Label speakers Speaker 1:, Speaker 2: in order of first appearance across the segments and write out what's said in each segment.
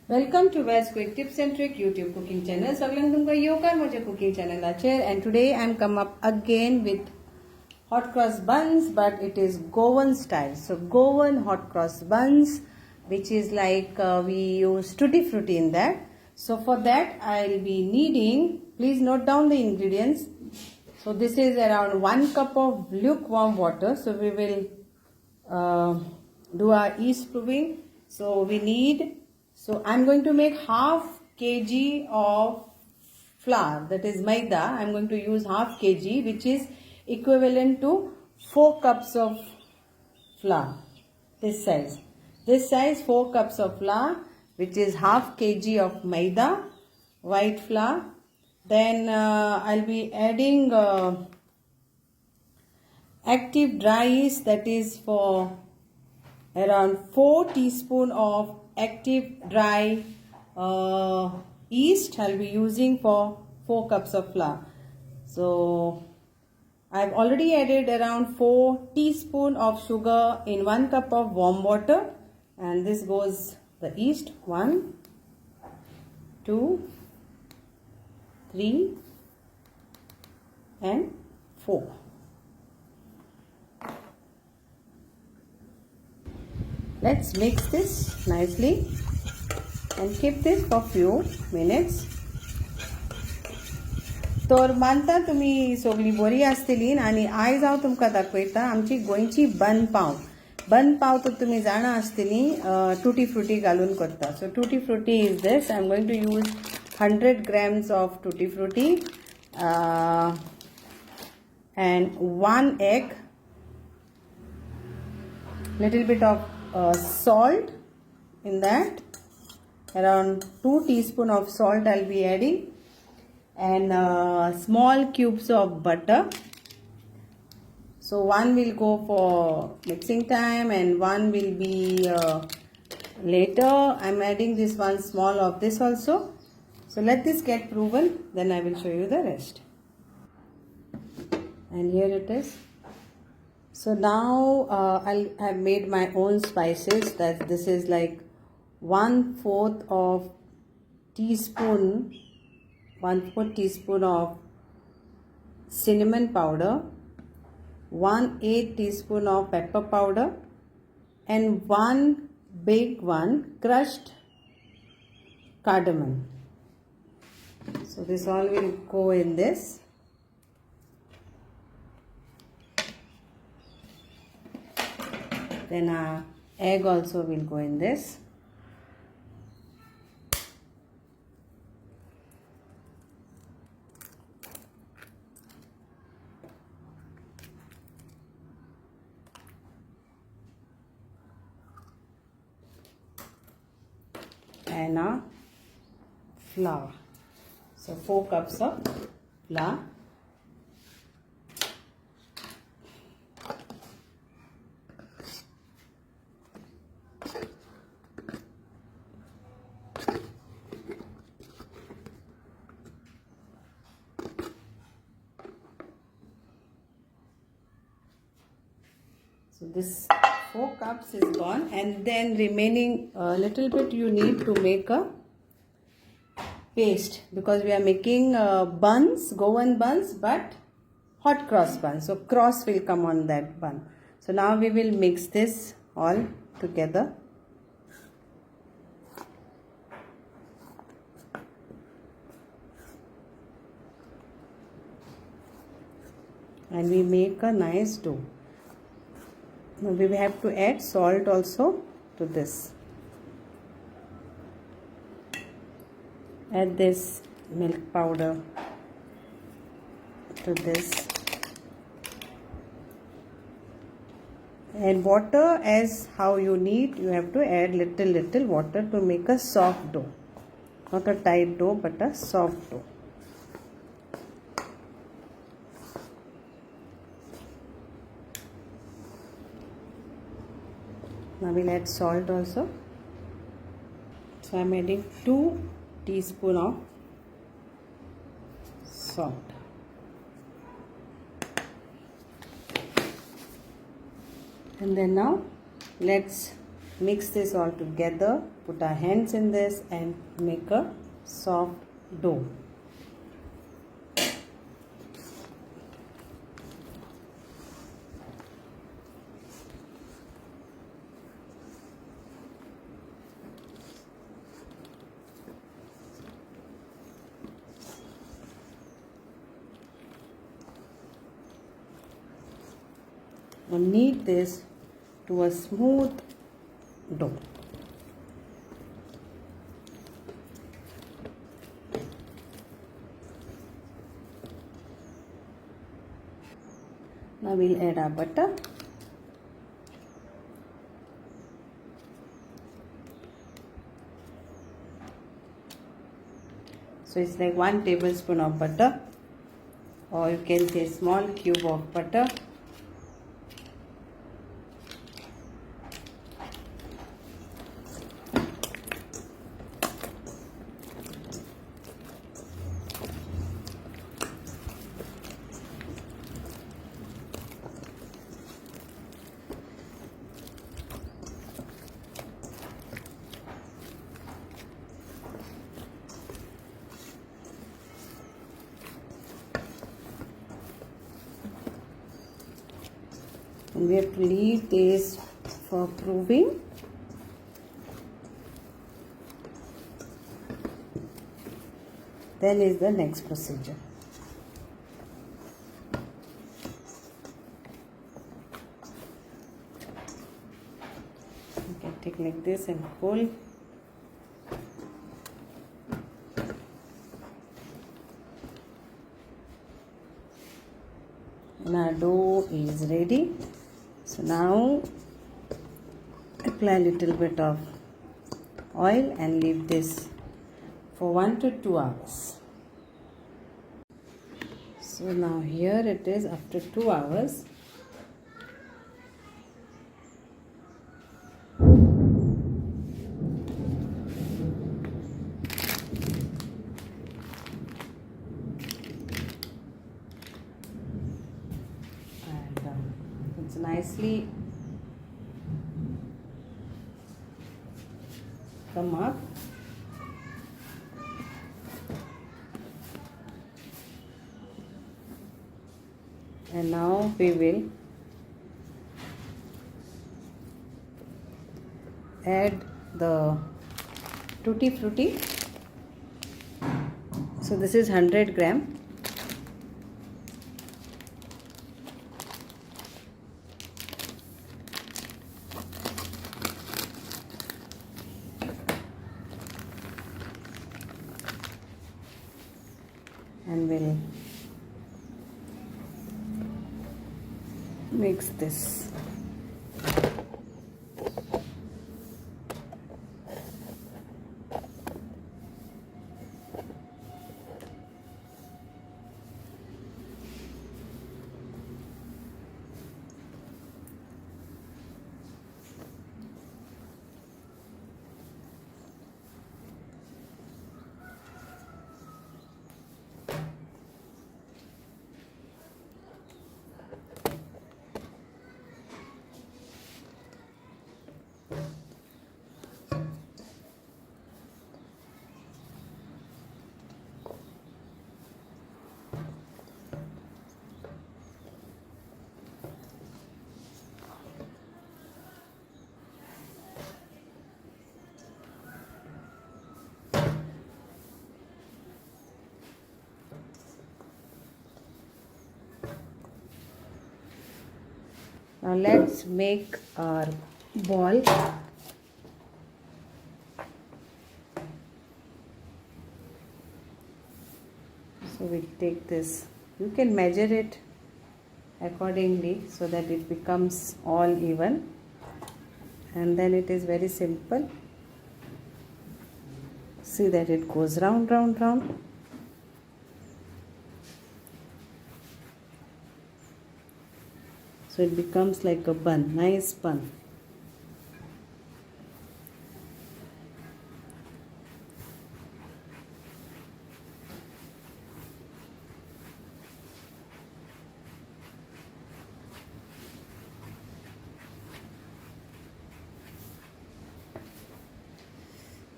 Speaker 1: Welcome to Val's Quick Tips and Trick YouTube cooking channel. Saglan tumka yokar moje cooking channel acher, and today I am come up again with hot cross buns, but it is Goan style. So Goan hot cross buns, which is like we use tutti frutti in that. So for that I'll be needing, please note down the ingredients. So this is around 1 cup of lukewarm water. So we will do our yeast proving. So we need, so I'm going to make half kg of flour, that is maida. I'm going to use half kg, which is equivalent to 4 cups of flour. This size 4 cups of flour, which is half kg of maida, white flour. Then I'll be adding active dry yeast, that is for around 4 teaspoon of active dry yeast I'll be using for 4 cups of flour. So I've already added around 4 teaspoon of sugar in 1 cup of warm water, and this goes the yeast 1, 2, 3 and 4. Let's mix this nicely and keep this for few minutes. तर मानता तुम्ही सगळी बरी आसतली आनी आयज हांव तुमकां दाखयता आमची गोंयची बन पाव तर तुम्ही जाणा आसतली टुटी फ्रुटी घालून करता. So tutti frutti is this. I am going to use 100 grams of tutti frutti and 1 egg, little bit of salt in that, around 2 teaspoon of salt I'll be adding, and small cubes of butter. So one will go for mixing time and one will be later. I'm adding this one small of this also. So let this get proven, then I will show you the rest. And here it is. So now I have made my own spices. That this is like 1/4 of teaspoon, 1/4 teaspoon of cinnamon powder, 1/8 teaspoon of pepper powder, and 1 big one crushed cardamom. So this all will go in this. Then egg also will go in this. And flour. So 4 cups of flour. So this 4 cups is gone, and then remaining little bit you need to make a paste, because we are making buns, Goan buns, but hot cross buns. So cross will come on that bun. So now we will mix this all together. And we make a nice dough. Now we have to add salt also to this. Add this milk powder to this, and water as how you need. You have to add little water to make a soft dough, not a tight dough but a soft dough. Now we'll add salt also. So I'm adding 2 teaspoon of salt. And then now let's mix this all together, put our hands in this and make a soft dough. Now knead this to a smooth dough. Now we'll add our butter. So it's like 1 tablespoon of butter, or you can say small cube of butter. And we have to leave this for proving. Then is the next procedure. You can take like this and pull. And our dough is ready. So now apply a little bit of oil and leave this for 1 to 2 hours. So now here it is after 2 hours. It's nicely come up. And now we will add the tutti frutti. So this is 100 gram. And we'll mix this. Now let's make our ball. So we take this, you can measure it accordingly so that it becomes all even, and then it is very simple. See that it goes round, round, round. So it becomes like a bun, nice bun.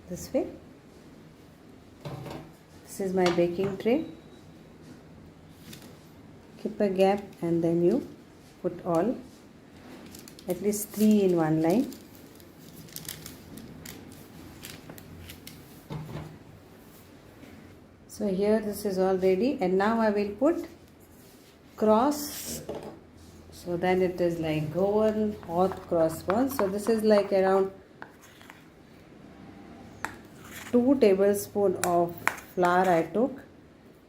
Speaker 1: this way. This is my baking tray. Keep a gap and then you put all, at least 3 in one line. So here this is all ready, and now I will put cross. So then it is like Goan Hot Cross Buns. So this is like around 2 tablespoons of flour I took,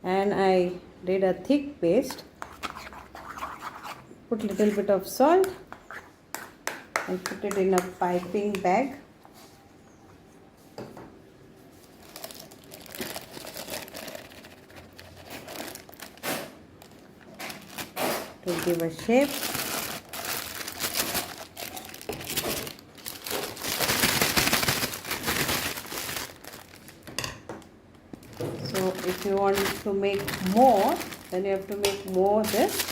Speaker 1: and I did a thick paste. Put little bit of salt and put it in a piping bag. To give a shape. So if you want to make more, then you have to make more this.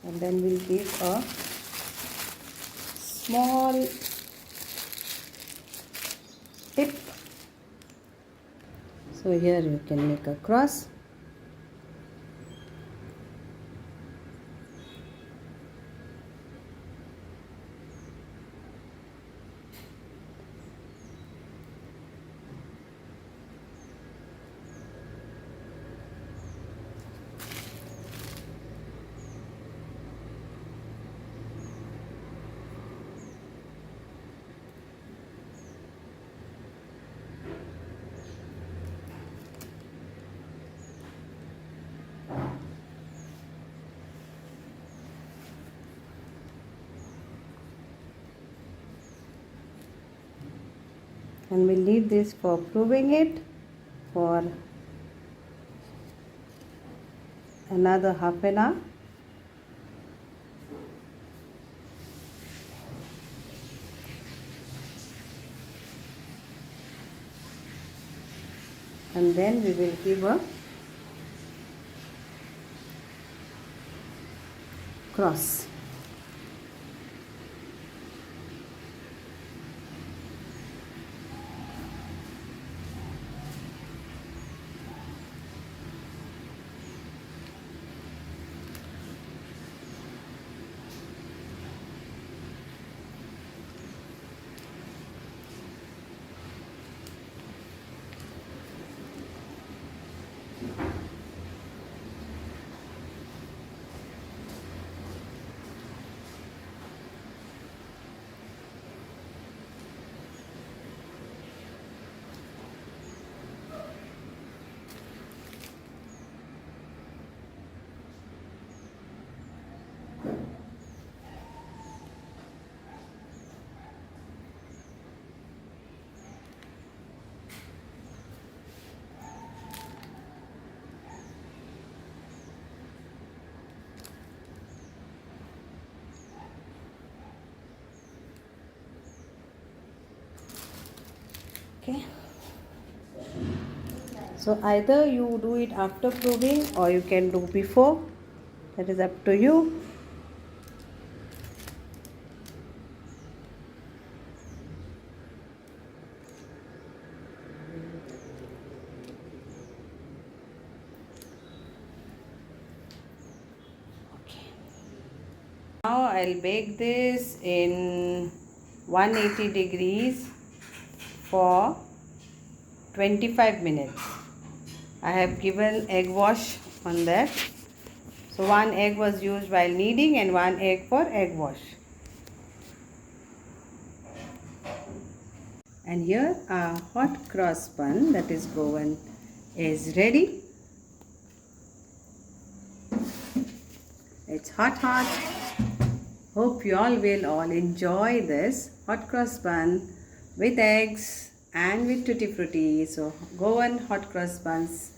Speaker 1: And then we'll give a small tip. So here you can make a cross. And we'll leave this for proving it for another half an hour. And then we will give a cross. Okay, so either you do it after proving or you can do before, that is up to you. Okay, now I'll bake this in 180 degrees for 25 minutes. I have given egg wash on that. So 1 egg was used while kneading and 1 egg for egg wash. And here our hot cross bun, that is Goan, is ready. It's hot. Hope you all will enjoy this hot cross bun with eggs and with tutti frutti. So Goan Hot Cross Buns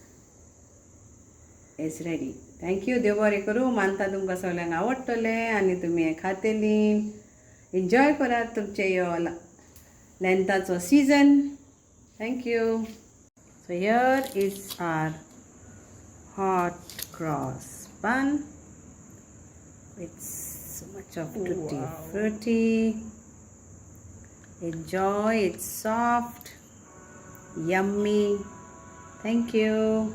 Speaker 1: is ready. Thank you. देव बरें करूं. मानता तुमकां सगळ्यांक आवडटलें आनी तुमी हें खातेलीं. Enjoy करात तुमचे ह्यो लेंथाचो season. Thank you. So here is our hot cross bun with so much of tutti frutti. Enjoy, it's soft, yummy. Thank you.